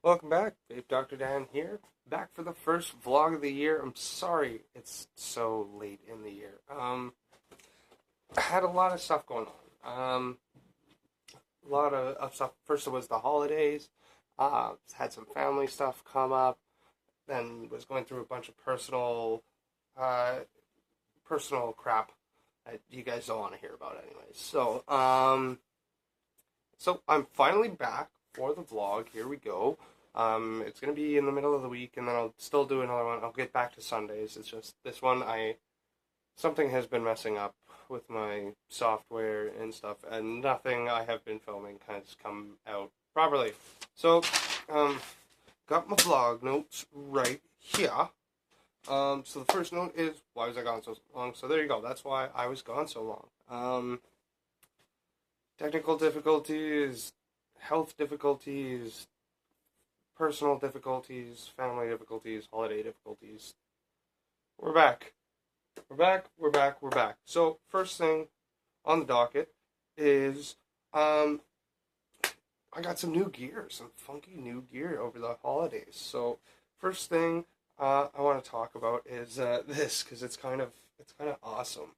Welcome back, Vape Dr. Dan here, back for the first vlog of the year. I'm sorry it's so late in the year. I had a lot of stuff going on. A lot of stuff. First it was the holidays. Had some family stuff come up. Then was going through a bunch of uh, personal crap that you guys don't want to hear about anyways. So I'm finally back for the vlog. Here we go. It's gonna be in the middle of the week, and then I'll still do another one. I'll get back to Sundays. It's just this one, something has been messing up with my software and stuff, and nothing I have been filming has come out properly. So, got my vlog notes right here. So the first note is, why was I gone so long? So there you go. That's why I was gone so long. Technical difficulties, health difficulties, personal difficulties, family difficulties, holiday difficulties. We're back. We're back. So, first thing on the docket is, I got some new gear, some funky new gear over the holidays. So, first thing I want to talk about is this, because it's kind of awesome.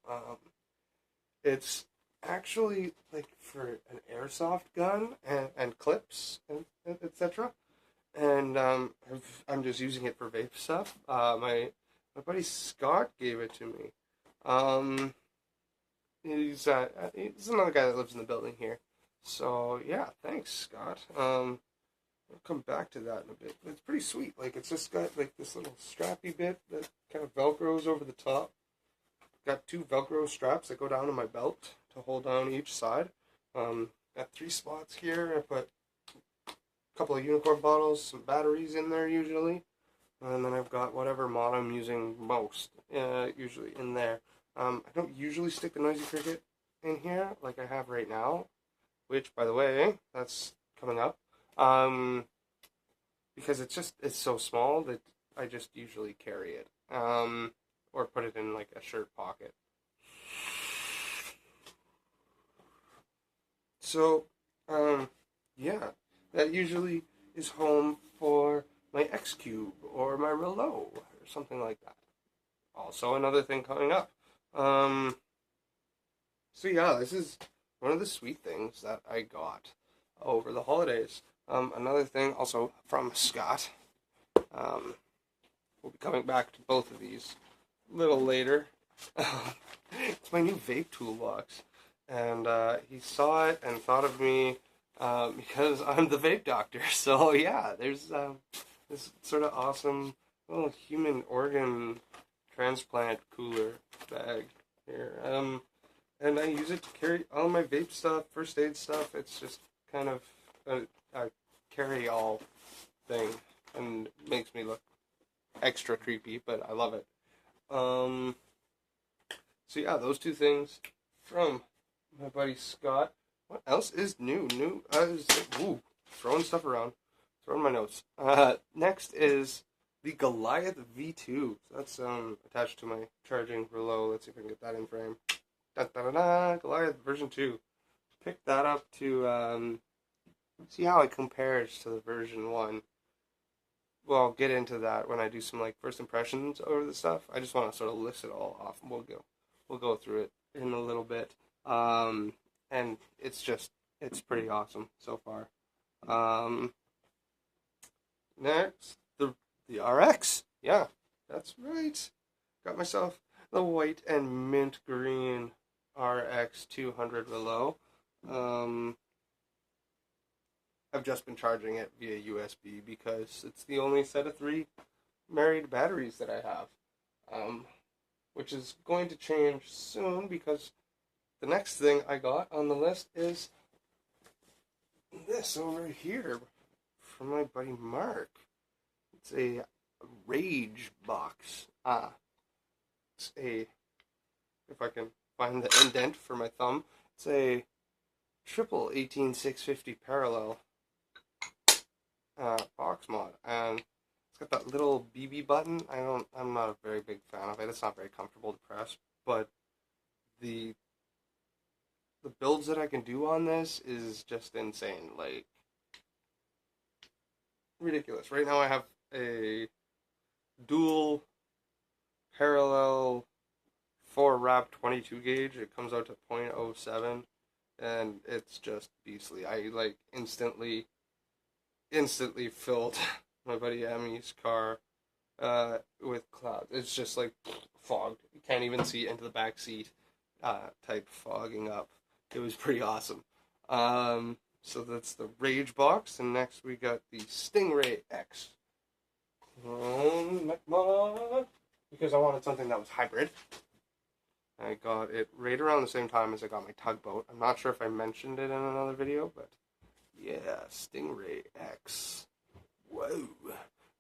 It's actually like for an airsoft gun and clips and etc. And I'm just using it for vape stuff. My buddy Scott gave it to me. He's another guy that lives in the building here. So yeah, thanks Scott. I'll come back to that in a bit. But it's pretty sweet. Like it's just got like this little strappy bit that kind of velcros over the top. Got two velcro straps that go down to my belt to hold down each side. Got 3 spots here. I put couple of unicorn bottles, some batteries in there usually, and then I've got whatever mod I'm using most, usually in there. I don't usually stick the Noisy Cricket in here like I have right now, which, by the way, that's coming up, because it's so small that I just usually carry it, or put it in like a shirt pocket. So, yeah. That usually is home for my X Cube or my Relo or something like that. Also, another thing coming up. So yeah, this is one of the sweet things that I got over the holidays. Another thing also from Scott. We'll be coming back to both of these a little later. It's my new vape toolbox. And he saw it and thought of me because I'm the vape doctor. So yeah, there's this sort of awesome little human organ transplant cooler bag here. And I use it to carry all my vape stuff, first aid stuff. It's just kind of a carry-all thing and makes me look extra creepy, but I love it. So yeah, those two things from my buddy Scott. What else is new? Throwing stuff around. Throwing my notes. Next is the Goliath V2. So that's attached to my charging Relo. Let's see if I can get that in frame. Goliath version 2. Picked that up to see how it compares to the version 1. Well, I'll get into that when I do some like first impressions over the stuff. I just want to sort of list it all off, and we'll go through it in a little bit. And it's pretty awesome so far. Next, the RX. Yeah, that's right. Got myself the white and mint green RX 200 Relo. I've just been charging it via USB because it's the only set of 3 married batteries that I have. Which is going to change soon because the next thing I got on the list is this over here from my buddy Mark. It's a Rage box. It's a, if I can find the indent for my thumb, it's a triple 18650 parallel box mod, and it's got that little BB button. I'm not a very big fan of it. It's not very comfortable to press, but the builds that I can do on this is just insane. Like, ridiculous. Right now I have a dual parallel 4 wrap 22 gauge. It comes out to .07 and it's just beastly. I like instantly filled my buddy Emmy's car with clouds. It's just like fogged. You can't even see into the back seat type fogging up. It was pretty awesome. So that's the Rage box, and next we got the Stingray X. Because I wanted something that was hybrid. I got it right around the same time as I got my tugboat. I'm not sure if I mentioned it in another video, but yeah, Stingray X. Whoa.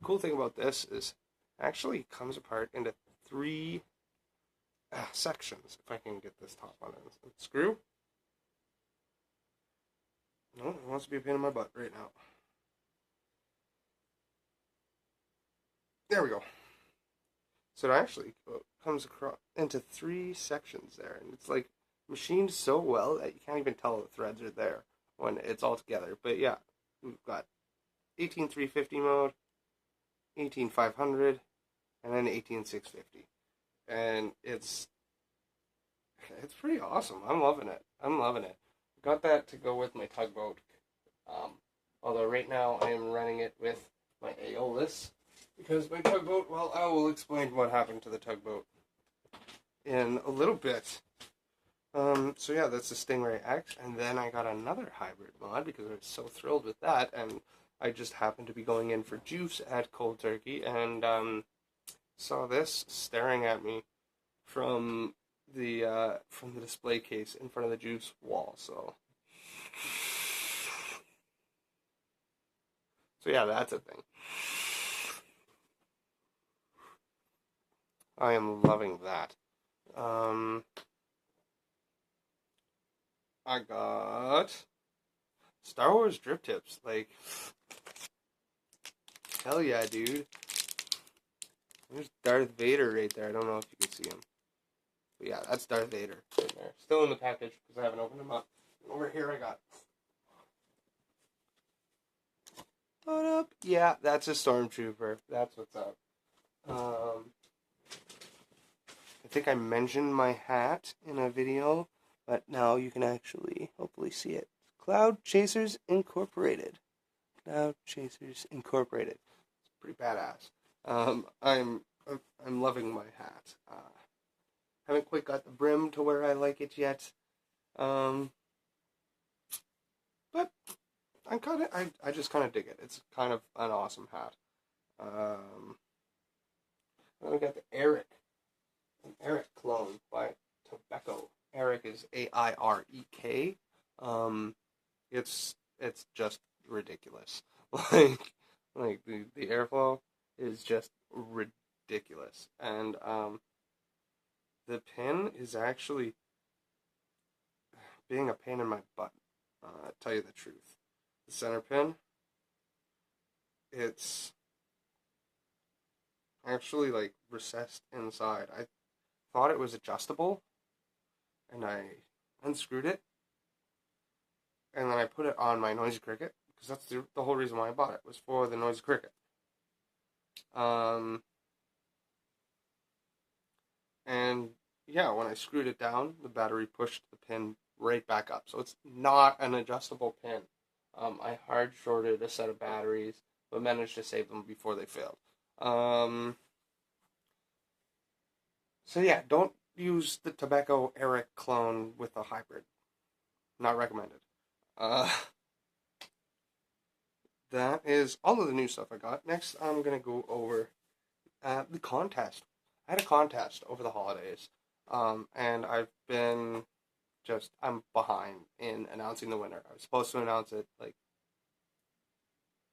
Cool thing about this is it actually comes apart into 3 sections. If I can get this top on it. Screw. No, it wants to be a pain in my butt right now. There we go. So it actually comes across into 3 sections there, and it's like machined so well that you can't even tell the threads are there when it's all together. But yeah, we've got 18350 mode, 18500, and then 18650, and it's pretty awesome. I'm loving it. Got that to go with my tugboat. Although right now I am running it with my Aeolus. Because my tugboat, well, I will explain what happened to the tugboat in a little bit. So yeah, that's the Stingray X, and then I got another hybrid mod because I was so thrilled with that, and I just happened to be going in for juice at Cold Turkey, and saw this staring at me from the display case in front of the juice wall. So yeah, that's a thing. I am loving that. I got Star Wars drip tips. Like, hell yeah, dude. There's Darth Vader right there. I don't know if you can see him. But yeah, that's Darth Vader right there. Still in the package because I haven't opened him up. Over here I got... What up? Yeah, that's a Stormtrooper. That's what's up. I think I mentioned my hat in a video, but now you can actually hopefully see it. Cloud Chasers Incorporated. Cloud Chasers Incorporated. It's pretty badass. I'm loving my hat. Haven't quite got the brim to where I like it yet. But I just kind of dig it. It's kind of an awesome hat. Then we got the Eric. An Eric clone by Tobacco. Eric is AIREK. It's just ridiculous. like the airflow is just ridiculous, and the pin is actually being a pain in my butt. Tell you the truth, the center pin, it's actually like recessed inside. I thought it was adjustable, and I unscrewed it, and then I put it on my Noisy Cricket, because that's the whole reason why I bought it, was for the Noisy Cricket. And yeah, when I screwed it down, the battery pushed the pin right back up, so it's not an adjustable pin. I hard shorted a set of batteries, but managed to save them before they failed. So yeah, don't use the Tobacco Eric clone with a hybrid. Not recommended. That is all of the new stuff I got. Next, I'm going to go over the contest. I had a contest over the holidays, and I'm behind in announcing the winner. I was supposed to announce it like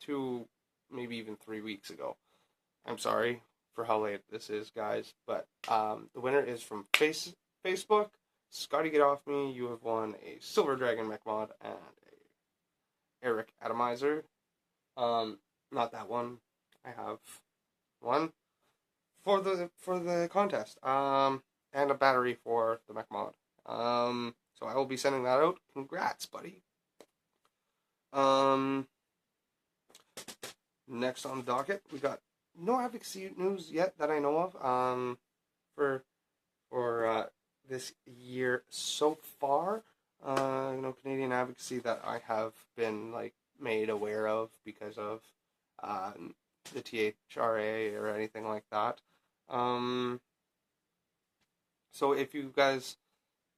2, maybe even 3 weeks ago. I'm sorry for how late this is, guys, but the winner is from Facebook. Scotty, get off me. You have won a Silver Dragon mech mod and a Eric atomizer. Not that one. I have one for the contest. And a battery for the mech mod. So I will be sending that out. Congrats, buddy. Next on the docket, we got no advocacy news yet that I know of. For this year so far. Canadian advocacy that I have been like made aware of because of the THRA or anything like that. Um, so if you guys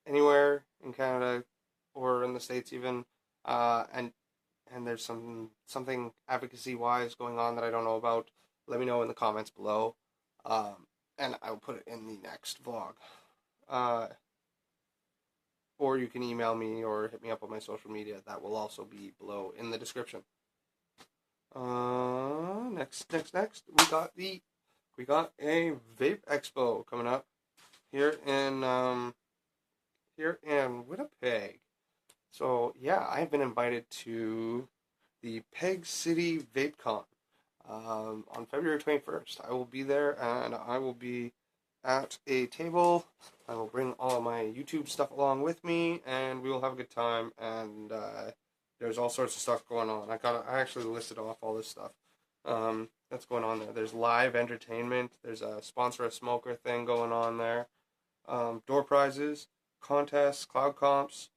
anywhere in Canada or in the States even, and there's something advocacy wise going on that I don't know about, let me know in the comments below, and I will put it in the next vlog. Or you can email me or hit me up on my social media. That will also be below in the description. Next, we got a Vape Expo coming up here in Winnipeg. So yeah, I've been invited to the Peg City VapeCon on February 21st. I will be there, and I will be at a table. I will bring all of my YouTube stuff along with me, and we will have a good time. And there's all sorts of stuff going on. I actually listed off all this stuff that's going on there. There's live entertainment. There's a sponsor a smoker thing going on there. Door prizes, contests, cloud comps,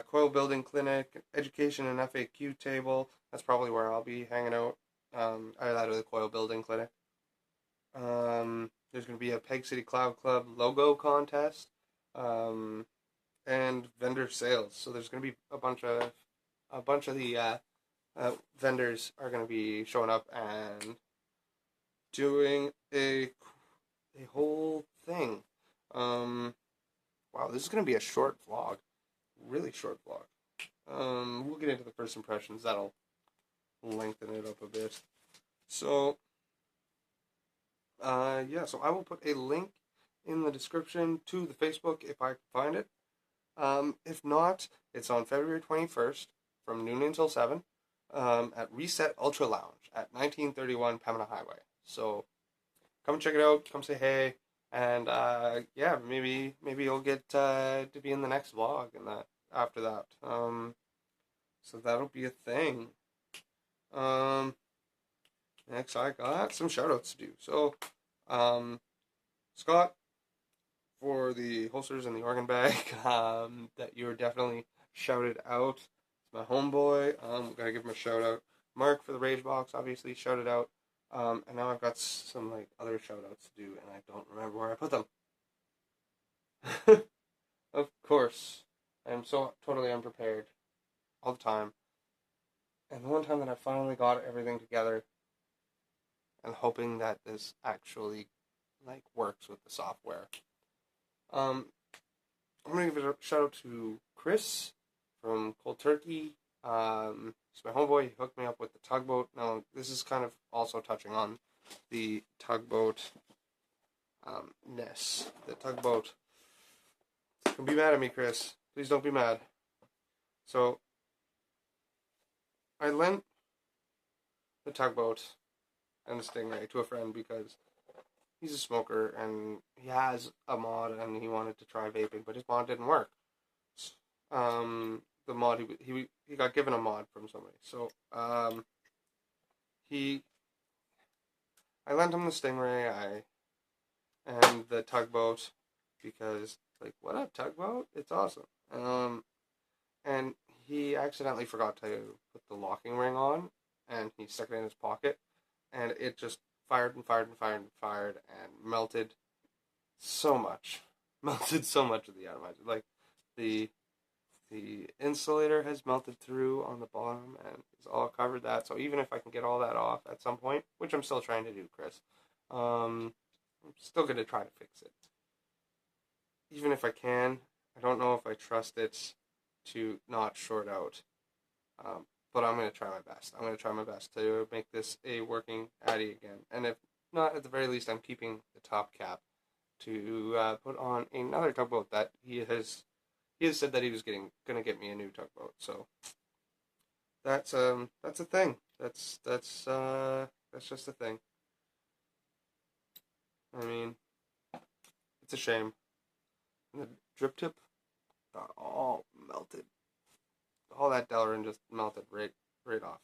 coil building clinic, education and FAQ table. That's probably where I'll be hanging out. Out of the coil building clinic. There's going to be a Peg City Cloud Club logo contest, and vendor sales. So there's going to be a bunch of the vendors are going to be showing up and doing a whole thing. Wow, this is going to be a short vlog, really short vlog. We'll get into the first impressions. That'll lengthen it up a bit. So. So I will put a link in the description to the Facebook if I can find it. If not, it's on February 21st from noon until 7 at Reset Ultra Lounge at 1931 Pembina Highway. So come check it out, come say hey, and maybe you'll get to be in the next vlog and that after that. So that'll be a thing. Next, I got some shoutouts to do. So, Scott, for the holsters and the organ bag, that you were definitely shouted out. It's my homeboy. Gotta give him a shout out. Mark for the Rage Box, obviously shouted out. And now I've got some like other shout outs to do, and I don't remember where I put them. Of course, I am so totally unprepared all the time. And the one time that I finally got everything together, and hoping that this actually like works with the software. I'm gonna give a shout out to Chris from Cold Turkey. He's my homeboy. He hooked me up with the tugboat. Now this is kind of also touching on the tugboat ness. The tugboat. Don't be mad at me, Chris. Please don't be mad. So I lent the tugboat and the Stingray to a friend because he's a smoker and he has a mod and he wanted to try vaping, but his mod didn't work. The mod he got given a mod from somebody, so I lent him the Stingray and the tugboat because like, what up, tugboat? It's awesome. And he accidentally forgot to put the locking ring on, and he stuck it in his pocket. And it just fired and fired and fired and fired and melted so much. Melted so much of the atomizer. Like, the insulator has melted through on the bottom and it's all covered that. So even if I can get all that off at some point, which I'm still trying to do, Chris, I'm still going to try to fix it. Even if I can, I don't know if I trust it to not short out. But I'm going to try my best. I'm going to try my best to make this a working Addy again. And if not, at the very least, I'm keeping the top cap to put on another tugboat that he has said that he was going to get me a new tugboat. So that's a thing. That's just a thing. I mean, it's a shame. And the drip tip got all melted. All that Delrin just melted right off.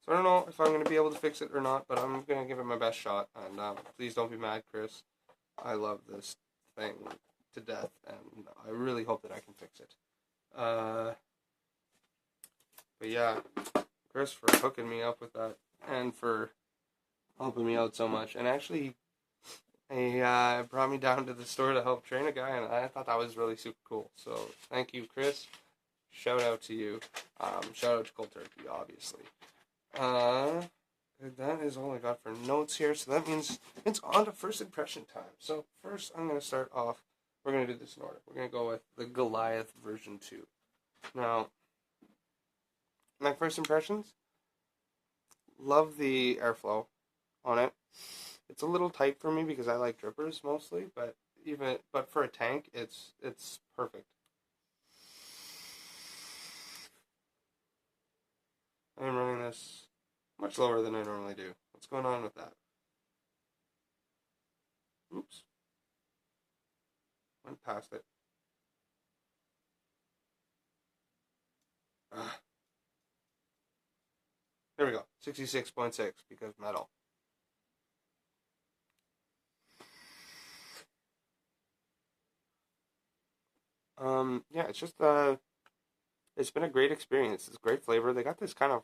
So I don't know if I'm going to be able to fix it or not, but I'm going to give it my best shot. And please don't be mad, Chris. I love this thing to death, and I really hope that I can fix it. But yeah, Chris for hooking me up with that, and for helping me out so much. And actually, he brought me down to the store to help train a guy, and I thought that was really super cool. So thank you, Chris. Shout out to you. Shout out to Cold Turkey, obviously. That is all I got for notes here. So that means it's on to first impression time. So first, I'm going to start off. We're going to do this in order. We're going to go with the Goliath version 2. Now, my first impressions, love the airflow on it. It's a little tight for me because I like drippers mostly, but for a tank, it's perfect. I am running this much lower than I normally do. What's going on with that? Oops. Went past it. There we go. 66.6 because metal. Yeah, it's just it's been a great experience. It's great flavor. They got this kind of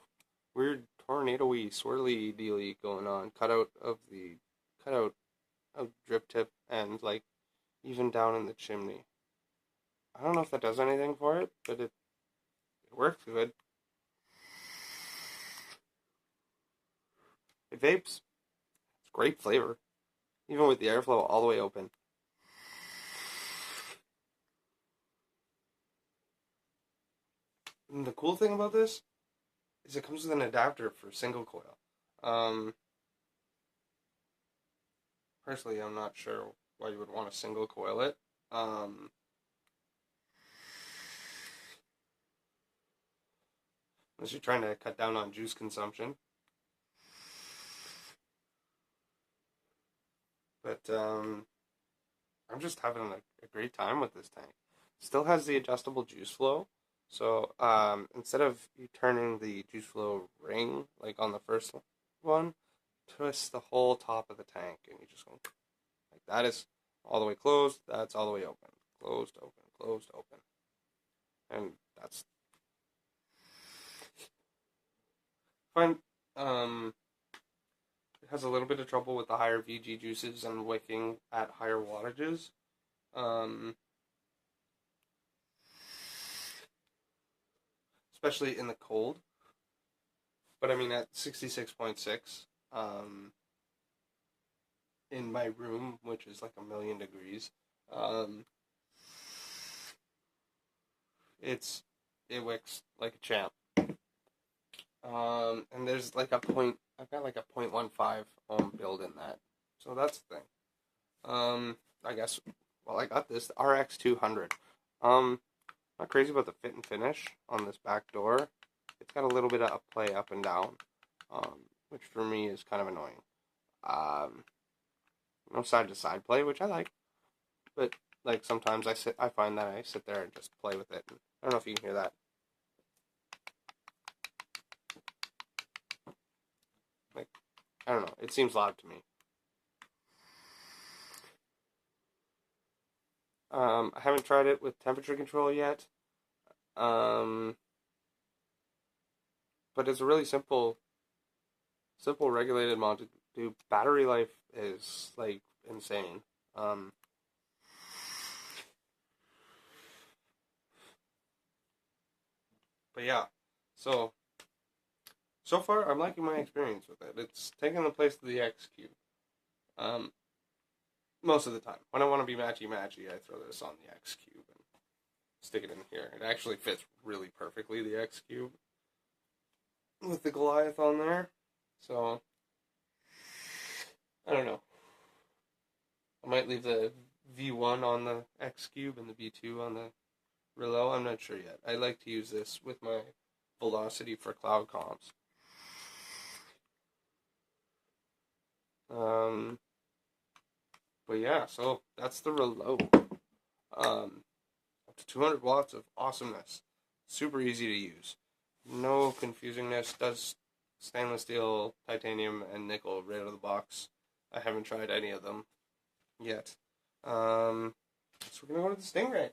weird tornado-y, swirly dealy going on. Cutout of drip tip and like even down in the chimney. I don't know if that does anything for it, but it works good. It vapes. It's great flavor, even with the airflow all the way open. And the cool thing about this is it comes with an adapter for single coil. Personally, I'm not sure why you would want to single coil it. Unless you're trying to cut down on juice consumption. But I'm just having a great time with this tank. Still has the adjustable juice flow. So instead of you turning the juice flow ring like on the first one, twist the whole top of the tank, and you just go like that is all the way closed. That's all the way open. Closed, open, closed, open, and that's fine. It has a little bit of trouble with the higher VG juices and wicking at higher wattages. Especially in the cold. But I mean, at 66.6, in my room, which is like 1,000,000 degrees, it wicks like a champ. And there's like I've got like a 0.15 ohm build in that. So that's the thing. I guess, well, I got this RX 200. Not crazy about the fit and finish on this back door. It's got a little bit of play up and down, which for me is kind of annoying. No side to side play, which I like, but like sometimes I find that I sit there and just play with it. I don't know if you can hear that. Like, I don't know. It seems loud to me. I haven't tried it with temperature control yet. But it's a really simple regulated mod to do. Battery life is like insane. But yeah, so far I'm liking my experience with it. It's taking the place of the X Cube. Most of the time, when I want to be matchy, I throw this on the X Cube and stick it in here. It actually fits really perfectly, the X Cube, with the Goliath on there. So I don't know. I might leave the V1 on the X Cube and the V2 on the Relo. I'm not sure yet. I like to use this with my Velocity for cloud comps. But yeah, so that's the Relo. Up to 200 watts of awesomeness. Super easy to use. No confusingness. Does stainless steel, titanium, and nickel right out of the box. I haven't tried any of them yet. So we're gonna go to the Stingray.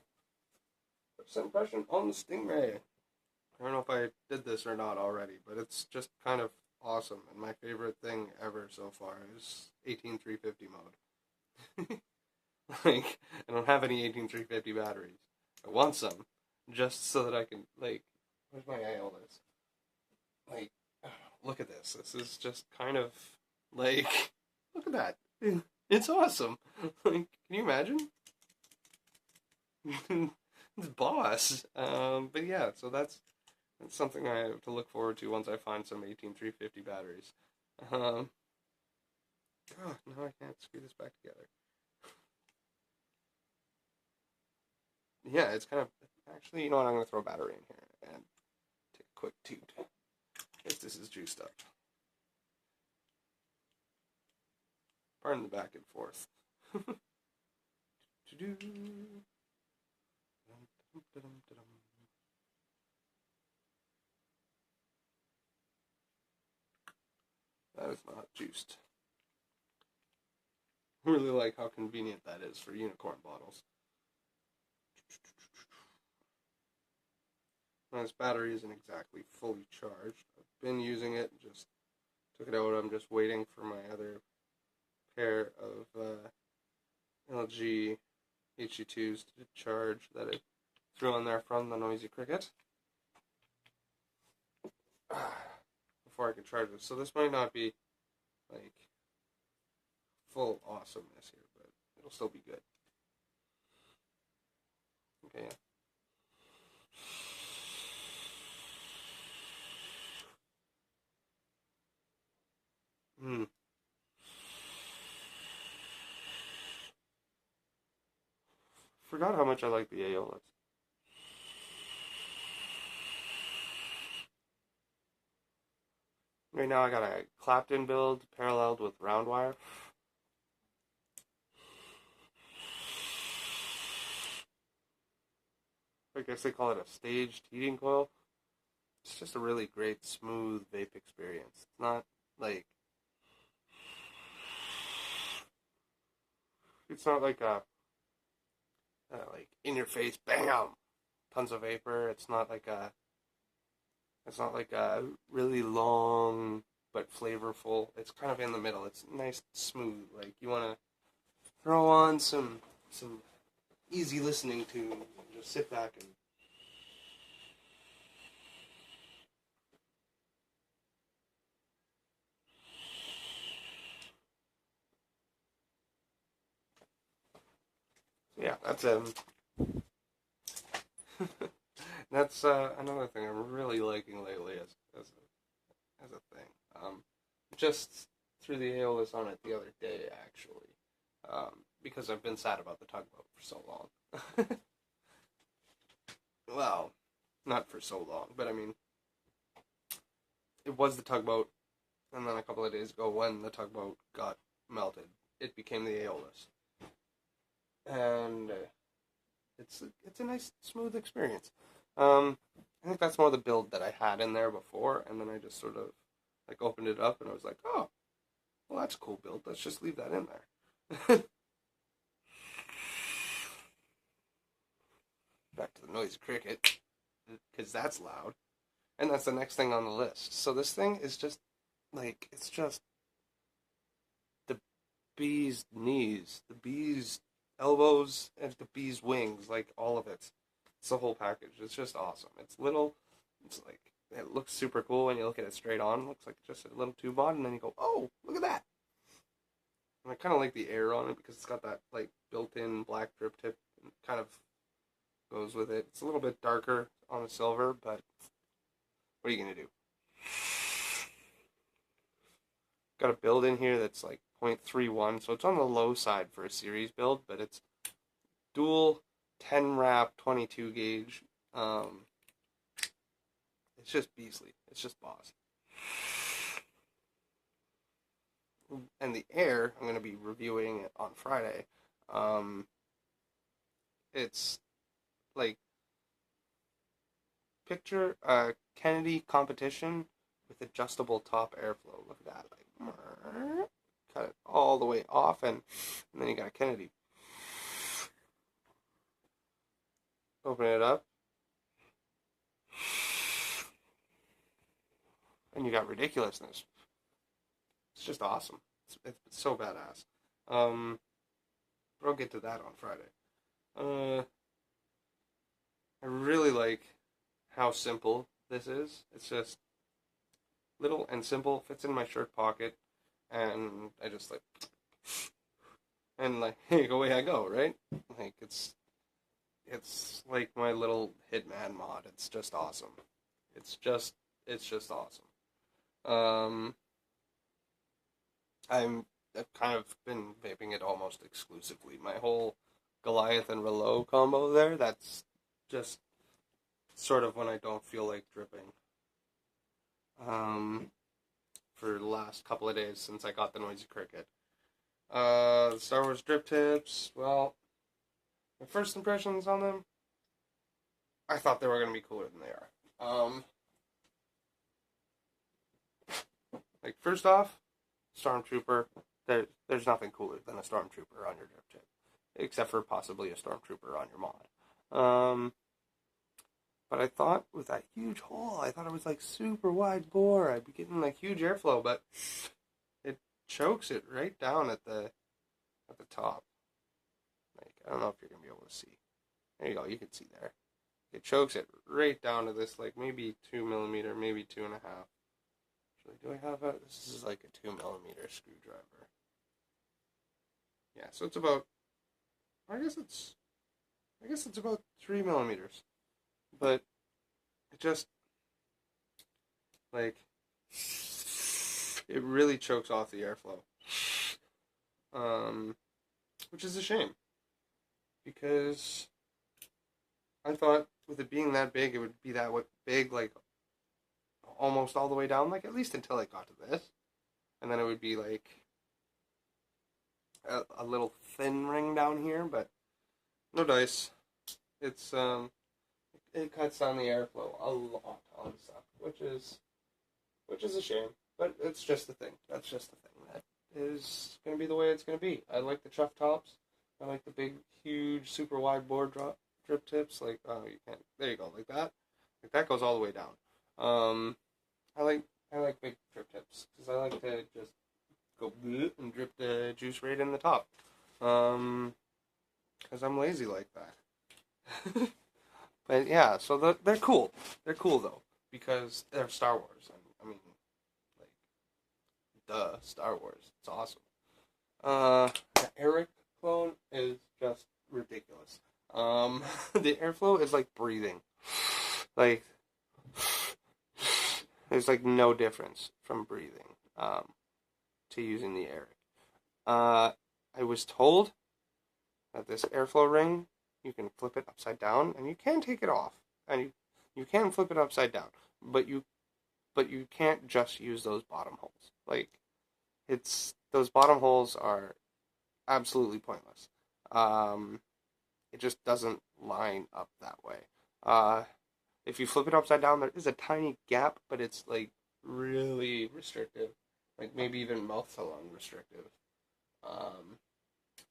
First impression on the Stingray. I don't know if I did this or not already, but it's just kind of awesome. And my favorite thing ever so far is 18350 mode. Like, I don't have any 18350 batteries. I want some, just so that I can, like, where's my Aeolus? Like, look at this. This is just kind of, like, look at that. It's awesome. Like, can you imagine? It's boss. But yeah, so that's something I have to look forward to once I find some 18350 batteries. Oh, no, I can't screw this back together. Yeah, it's kind of, actually, you know what, I'm going to throw a battery in here and take a quick toot. If this is juiced up. Pardon the back and forth. That is not juiced. I really like how convenient that is for unicorn bottles. Now, this battery isn't exactly fully charged. I've been using it, just took it out. I'm just waiting for my other pair of LG HG2s to charge that I threw on there from the Noisy Cricket before I can charge this. So this might not be like full awesomeness here, but it'll still be good. Okay, yeah. Forgot how much I like the Aeolus. Right now I got a clapped-in build paralleled with round wire. I guess they call it a staged heating coil. It's just a really great, smooth vape experience. It's not like a like in your face, bam, tons of vapor. It's not like a really long but flavorful. It's kind of in the middle. It's nice, smooth. Like you want to throw on some easy listening to and just sit back and. Yeah, that's another thing I'm really liking lately as a thing. Just threw the Aeolus on it the other day actually, because I've been sad about the tugboat for so long. Well, not for so long, but I mean, it was the tugboat, and then a couple of days ago when the tugboat got melted, it became the Aeolus, and it's a nice smooth experience. I think that's more the build that I had in there before, and then I just sort of like opened it up and I was like, oh, well that's a cool build. Let's just leave that in there. Back to the Noisy Cricket, because that's loud, and that's the next thing on the list. So this thing is just like it's just the bee's knees, the bee's elbows, and the bee's wings, like all of it. It's the whole package. It's just awesome. It's little. It's like it looks super cool when you look at it straight on. It looks like just a little tube on, and then you go, "Oh, look at that!" And I kind of like the air on it because it's got that like built-in black drip tip, and kind of goes with it. It's a little bit darker on the silver, but what are you gonna do? Got a build in here that's like 0.31, so it's on the low side for a series build, but it's dual 10 wrap 22 gauge. It's just beastly. It's just boss. And the air, I'm going to be reviewing it on Friday. It's like picture a Kennedy competition, with adjustable top airflow. Look at that, like cut it all the way off, and then you got a Kennedy. Open it up, and you got ridiculousness. It's just awesome. It's so badass. But I'll get to that on Friday. I really like how simple this is. It's just little and simple, fits in my shirt pocket, and I just like, and like, hey, away I go, right? Like it's like my little Hitman mod. It's just awesome. It's just awesome. Um, I've kind of been vaping it almost exclusively. My whole Goliath and Relo combo there, that's just sort of when I don't feel like dripping. Um, for the last couple of days since I got the Noisy Cricket. The Star Wars drip tips, well, my first impressions on them, I thought they were going to be cooler than they are. Like, first off, Stormtrooper, there's nothing cooler than a Stormtrooper on your drip tip, except for possibly a Stormtrooper on your mod. But I thought with that huge hole, I thought it was like super wide bore. I'd be getting like huge airflow, but it chokes it right down at the top. Like, I don't know if you're gonna be able to see. There you go, you can see there. It chokes it right down to this like maybe 2mm, maybe 2.5. Actually, do I have a? This is like a 2mm screwdriver. Yeah, so it's about. I guess it's about 3mm. But it just, like, it really chokes off the airflow. Which is a shame. Because I thought with it being that big, it would be that big, like, almost all the way down, like, at least until it got to this. And then it would be, like, a little thin ring down here, but no dice. It's, it cuts down the airflow a lot on stuff, which is a shame. But it's just the thing. That's just the thing. That is going to be the way it's going to be. I like the chuff tops. I like the big, huge, super wide bore drip tips. Like, oh, you can't. There you go, like that. Like that goes all the way down. I like big drip tips because I like to just go and drip the juice right in the top. Because I'm lazy like that. But yeah, so they're cool. They're cool though because they're Star Wars. I mean, like, duh, Star Wars. It's awesome. The Eric clone is just ridiculous. The airflow is like breathing. Like, there's like no difference from breathing. To using the Eric. I was told that this airflow ring, you can flip it upside down, and you can take it off, and you can flip it upside down, but you can't just use those bottom holes. Like, those bottom holes are absolutely pointless. It just doesn't line up that way. If you flip it upside down, there is a tiny gap, but it's like really restrictive, like maybe even mouth to lung restrictive.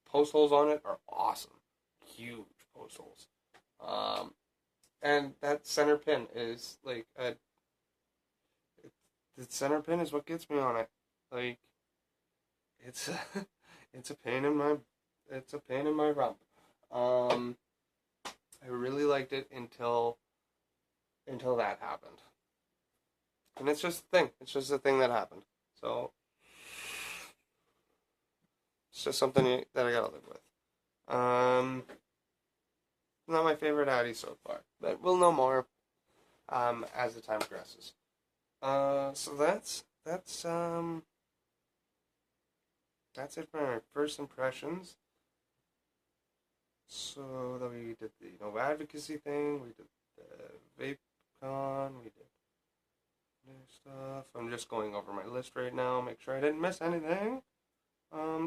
Post holes on it are awesome, huge post holes. And that center pin is like the center pin is what gets me on it. Like, it's it's a pain in my rump. I really liked it until that happened, and it's just a thing. It's just a thing that happened. So it's just something that I gotta live with. Not my favorite Addy so far, but we'll know more as the time progresses. So that's it for my first impressions. So then we did the advocacy thing, we did the vape con, we did new stuff. I'm just going over my list right now, make sure I didn't miss anything.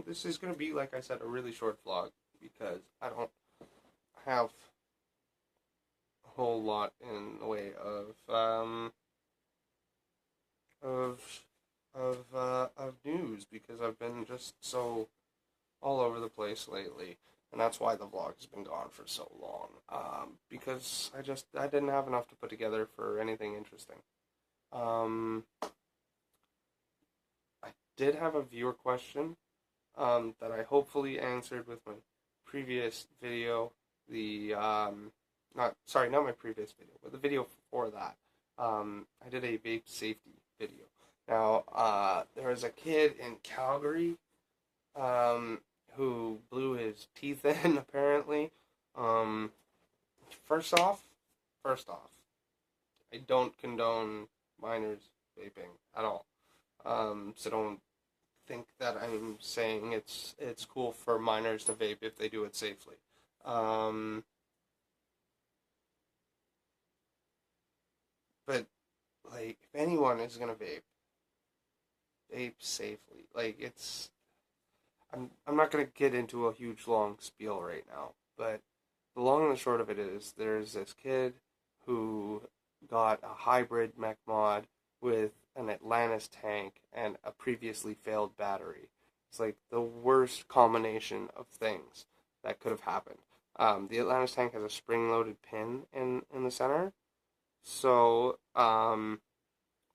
This is gonna be, like I said, a really short vlog because I don't have a whole lot in the way of of news because I've been just so all over the place lately, and that's why the vlog has been gone for so long. Because I didn't have enough to put together for anything interesting. I did have a viewer question that I hopefully answered with my previous video. Not my previous video, but the video before that. I did a vape safety video. Now, there was a kid in Calgary who blew his teeth in, apparently. Um, first off, I don't condone minors vaping at all. So don't think that I'm saying it's cool for minors to vape if they do it safely. Um, but like, if anyone is gonna vape safely. Like, I'm not gonna get into a huge long spiel right now, but the long and the short of it is there's this kid who got a hybrid mech mod with an Atlantis tank and a previously failed battery. It's like the worst combination of things that could have happened. The Atlantis tank has a spring-loaded pin in the center, so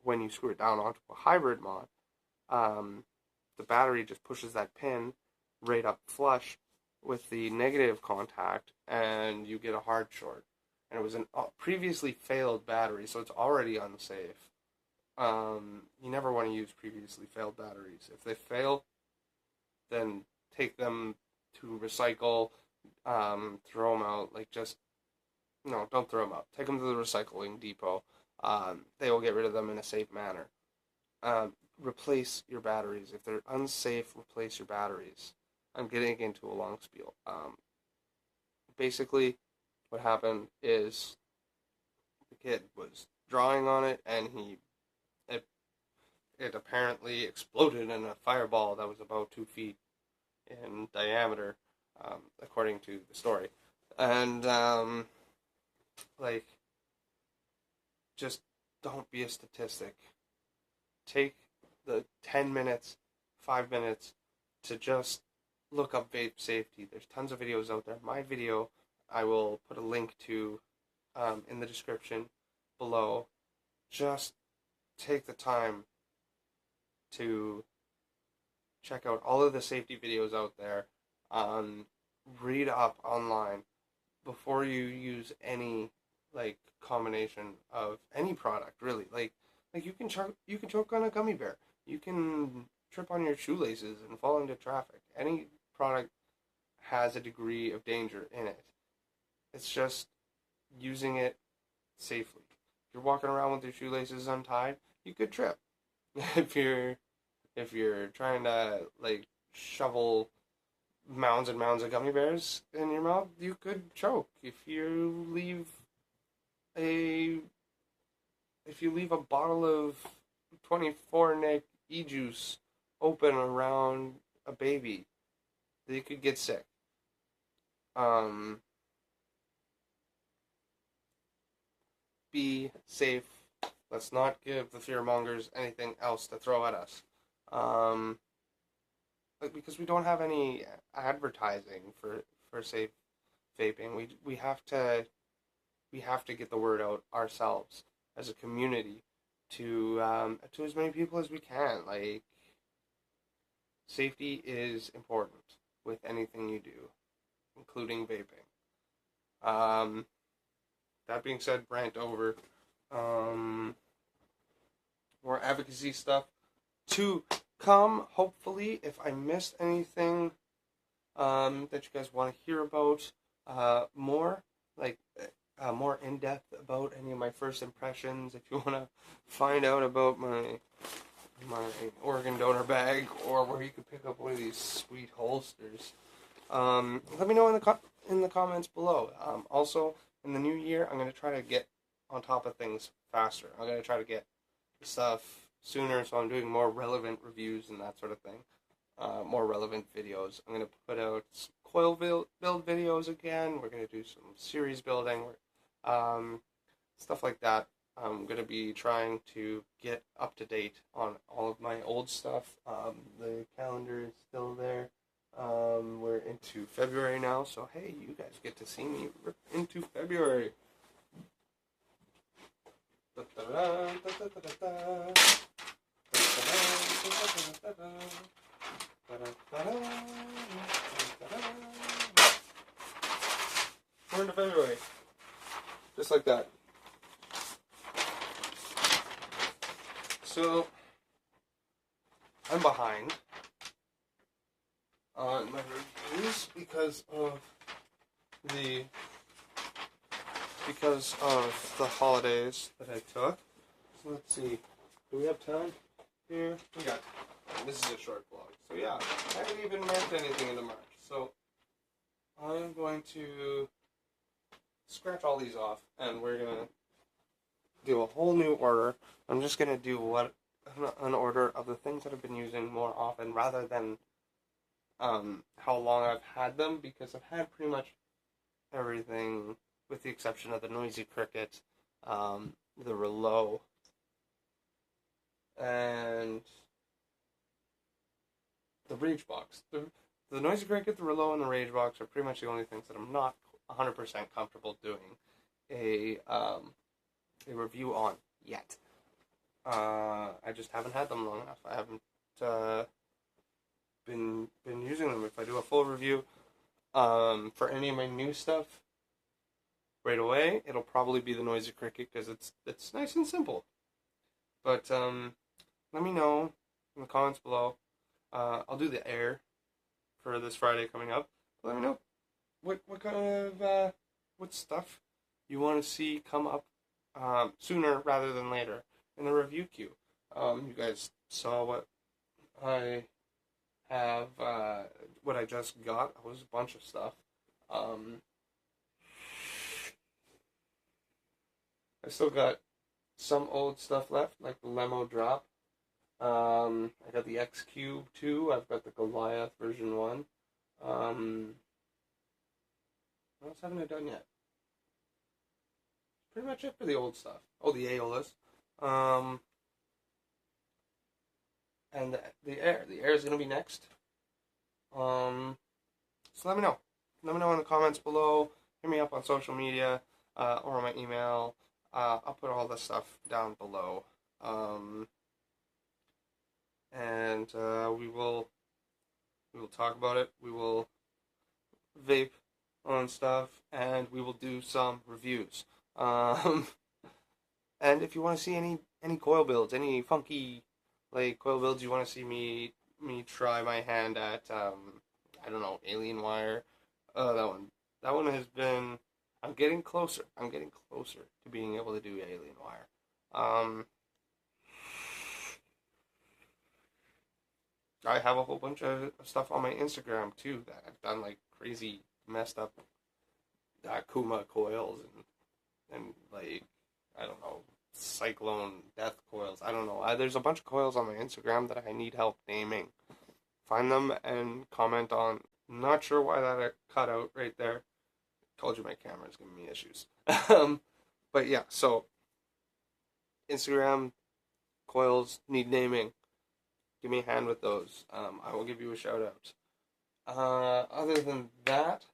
when you screw it down onto a hybrid mod, the battery just pushes that pin right up flush with the negative contact, and you get a hard short. And it was a previously failed battery, so it's already unsafe. You never want to use previously failed batteries. If they fail, then take them to recycle, throw them out. Like, just, no, don't throw them out. Take them to the recycling depot. They will get rid of them in a safe manner. Replace your batteries. If they're unsafe, replace your batteries. I'm getting into a long spiel. Basically, what happened is the kid was drawing on it, and it apparently exploded in a fireball that was about 2 feet in diameter, according to the story. And like, just don't be a statistic. Take the 10 minutes, 5 minutes to just look up vape safety. There's tons of videos out there. My video, I will put a link to in the description below. Just take the time to check out all of the safety videos out there. Read up online before you use any like combination of any product. Really, like you can choke on a gummy bear. You can trip on your shoelaces and fall into traffic. Any product has a degree of danger in it. It's just using it safely. If you're walking around with your shoelaces untied, you could trip. if you're trying to like shovel mounds and mounds of gummy bears in your mouth, you could choke. A if you leave a bottle of 24 neck e-juice open around a baby, they could get sick. Be safe. Let's not give the fearmongers anything else to throw at us. Because we don't have any advertising for safe vaping. We have to get the word out ourselves as a community to as many people as we can. Like, safety is important with anything you do, including vaping. That being said, rant over. More advocacy stuff to come, hopefully. If I missed anything that you guys want to hear about more, like more in depth about any of my first impressions, if you want to find out about my organ donor bag, or where you can pick up one of these sweet holsters, let me know in the comments below. Also, in the new year, I'm going to try to get on top of things faster. I'm going to try to get stuff sooner, so I'm doing more relevant reviews and that sort of thing. More relevant videos. I'm going to put out some coil build videos again. We're going to do some series building, stuff like that. I'm going to be trying to get up to date on all of my old stuff. The calendar is still there. We're into February now, so hey, you guys get to see me rip into February. We're into February. Just like that. So, I'm behind on my reviews because of the holidays that I took. So let's see. Do we have time here? We got time. This is a short vlog. So yeah, I haven't even marked anything into March. So I'm going to scratch all these off and we're gonna do a whole new order. I'm just gonna do an order of the things that I've been using more often rather than how long I've had them, because I've had pretty much everything with the exception of the Noisy Cricket, the Rouleau, and the Rage Box. The Noisy Cricket, the Rouleau, and the Rage Box are pretty much the only things that I'm not 100% comfortable doing a review on yet. I just haven't had them long enough. I haven't been using them. If I do a full review for any of my new stuff right away, it'll probably be the Noisy Cricket because it's nice and simple. But let me know in the comments below. I'll do the Air for this Friday coming up. Let me know what kind of what stuff you want to see come up sooner rather than later in the review queue. You guys saw what I have, what I just got. It was a bunch of stuff. I still got some old stuff left, like the Lemo Drop. I got the X Cube 2. I've got the Goliath version 1. What else haven't I done yet? Pretty much it for the old stuff. Oh, the Aeolus. And the Air. The Air is going to be next. So let me know. Let me know in the comments below. Hit me up on social media or on my email. I'll put all the stuff down below. And we will talk about it. We will vape on stuff, and we will do some reviews. And if you want to see any coil builds, any funky like coil builds you want to see me try my hand at, I don't know, alien wire. That one has been. I'm getting closer. I'm getting closer to being able to do alien wire. I have a whole bunch of stuff on my Instagram too that I've done, like crazy messed up Kuma coils and like, I don't know, cyclone death coils. I don't know. There's a bunch of coils on my Instagram that I need help naming. Find them and comment on. Not sure why that cut out right there. Told you my camera's giving me issues. But yeah, so Instagram coils need naming. Give me a hand with those. I will give you a shout out. Other than that,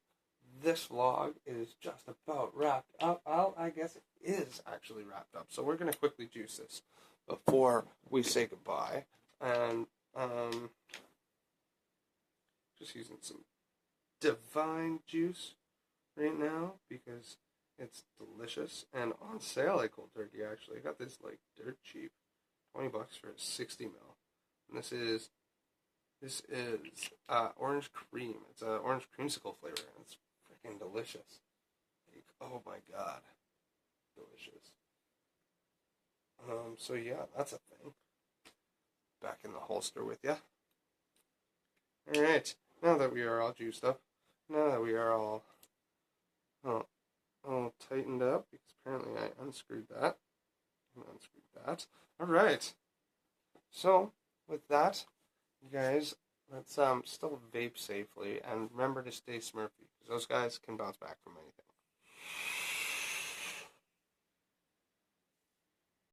this vlog is just about wrapped up. Well, I guess it is actually wrapped up. So we're going to quickly juice this before we say goodbye. And just using some Divine juice right now because it's delicious and on sale at Cold Turkey. Actually, I got this like dirt cheap, $20 for a 60 ml. And this is orange cream. It's an orange creamsicle flavor, and it's freaking delicious. Like, oh my god, delicious. So yeah, that's a thing. Back in the holster with ya. All right, now that we are all juiced up, now that we are all tightened up, because apparently I unscrewed that. All right. So with that, you guys, let's still vape safely and remember to stay Smurfy, because those guys can bounce back from anything.